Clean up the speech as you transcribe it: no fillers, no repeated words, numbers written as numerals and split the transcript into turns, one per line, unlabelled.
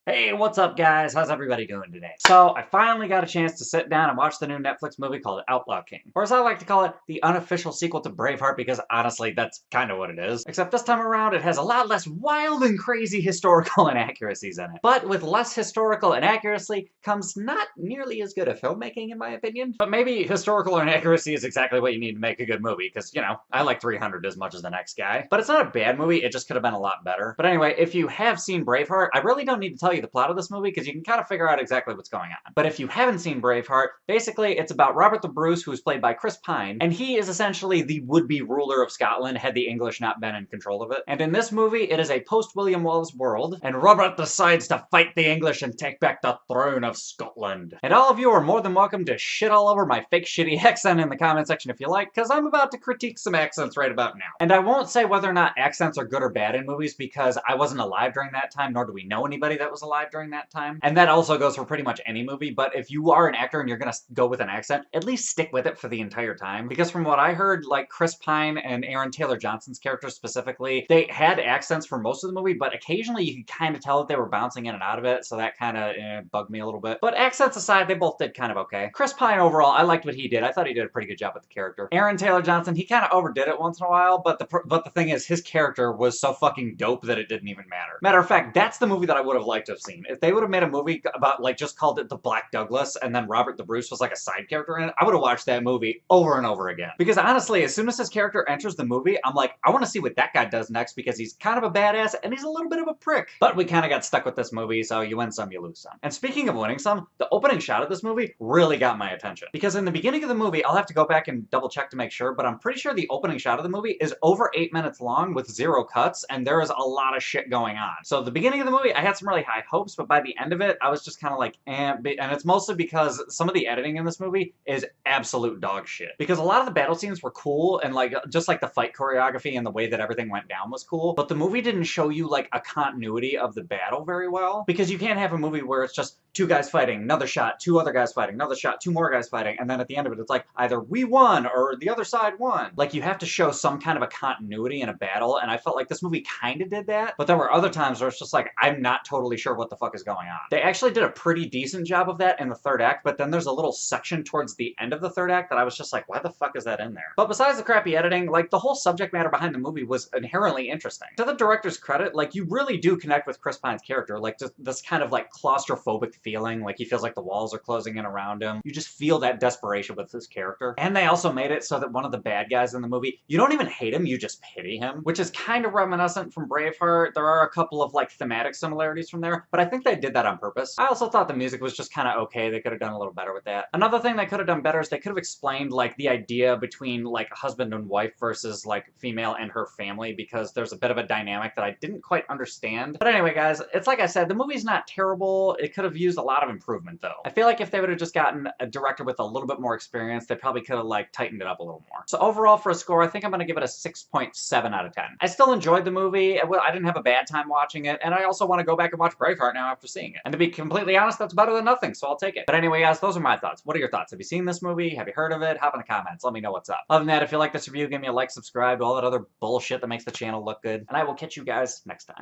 Hey, what's up guys? How's everybody doing today? So, I finally got a chance to sit down and watch the new Netflix movie called Outlaw King. Or as I like to call it, the unofficial sequel to Braveheart because honestly, that's kind of what it is. Except this time around, it has a lot less wild and crazy historical inaccuracies in it. But with less historical inaccuracy comes not nearly as good a filmmaking in my opinion. But maybe historical inaccuracy is exactly what you need to make a good movie because, you know, I like 300 as much as the next guy. But it's not a bad movie, it just could have been a lot better. But anyway, if you have seen Braveheart, I really don't need to tell you the plot of this movie because you can kind of figure out exactly what's going on. But if you haven't seen Braveheart, basically it's about Robert the Bruce, who's played by Chris Pine, and he is essentially the would-be ruler of Scotland had the English not been in control of it. And in this movie, it is a post-William Wallace world, and Robert decides to fight the English and take back the throne of Scotland. And all of you are more than welcome to shit all over my fake shitty accent in the comment section if you like, because I'm about to critique some accents right about now. And I won't say whether or not accents are good or bad in movies because I wasn't alive during that time, nor do we know anybody that was alive during that time. And that also goes for pretty much any movie, but if you are an actor and you're gonna go with an accent, at least stick with it for the entire time. Because from what I heard, like Chris Pine and Aaron Taylor Johnson's characters specifically, they had accents for most of the movie, but occasionally you could kind of tell that they were bouncing in and out of it, so that kind of bugged me a little bit. But accents aside, they both did kind of okay. Chris Pine overall, I liked what he did. I thought he did a pretty good job with the character. Aaron Taylor Johnson, he kind of overdid it once in a while, but the thing is, his character was so fucking dope that it didn't even matter. Matter of fact, that's the movie that I would have liked to have seen. If they would have made a movie about, like, just called it The Black Douglas, and then Robert the Bruce was like a side character in it, I would have watched that movie over and over again. Because honestly, as soon as his character enters the movie, I'm like, I want to see what that guy does next because he's kind of a badass and he's a little bit of a prick. But we kind of got stuck with this movie, so you win some, you lose some. And speaking of winning some, the opening shot of this movie really got my attention. Because in the beginning of the movie, I'll have to go back and double check to make sure, but I'm pretty sure the opening shot of the movie is over 8 minutes long with 0 cuts, and there is a lot of shit going on. So the beginning of the movie, I had some really high hopes, but by the end of it, I was just kind of like, eh. And it's mostly because some of the editing in this movie is absolute dog shit. Because a lot of the battle scenes were cool, and like, just like the fight choreography and the way that everything went down was cool, but the movie didn't show you like a continuity of the battle very well. Because you can't have a movie where it's just 2 guys fighting, another shot, 2 other guys fighting, another shot, 2 more guys fighting, and then at the end of it, it's like, either we won or the other side won. Like, you have to show some kind of a continuity in a battle, and I felt like this movie kind of did that, but there were other times where it's just like, I'm not totally sure what the fuck is going on. They actually did a pretty decent job of that in the 3rd act, but then there's a little section towards the end of the 3rd act that I was just like, why the fuck is that in there? But besides the crappy editing, like, the whole subject matter behind the movie was inherently interesting. To the director's credit, like, you really do connect with Chris Pine's character, like, just this kind of, like, claustrophobic feeling, like, he feels like the walls are closing in around him. You just feel that desperation with his character. And they also made it so that one of the bad guys in the movie, you don't even hate him, you just pity him, which is kind of reminiscent from Braveheart. There are a couple of, like, thematic similarities from there, but I think they did that on purpose. I also thought the music was just kind of okay. They could have done a little better with that. Another thing they could have done better is they could have explained, like, the idea between, like, husband and wife versus, like, female and her family, because there's a bit of a dynamic that I didn't quite understand. But anyway, guys, it's like I said, the movie's not terrible. It could have used a lot of improvement, though. I feel like if they would have just gotten a director with a little bit more experience, they probably could have, like, tightened it up a little more. So overall, for a score, I think I'm gonna give it a 6.7 out of 10. I still enjoyed the movie. I didn't have a bad time watching it, and I also want to go back and watch Braveheart now after seeing it. And to be completely honest, that's better than nothing, so I'll take it. But anyway, guys, those are my thoughts. What are your thoughts? Have you seen this movie? Have you heard of it? Hop in the comments. Let me know what's up. Other than that, if you like this review, give me a like, subscribe, all that other bullshit that makes the channel look good, and I will catch you guys next time.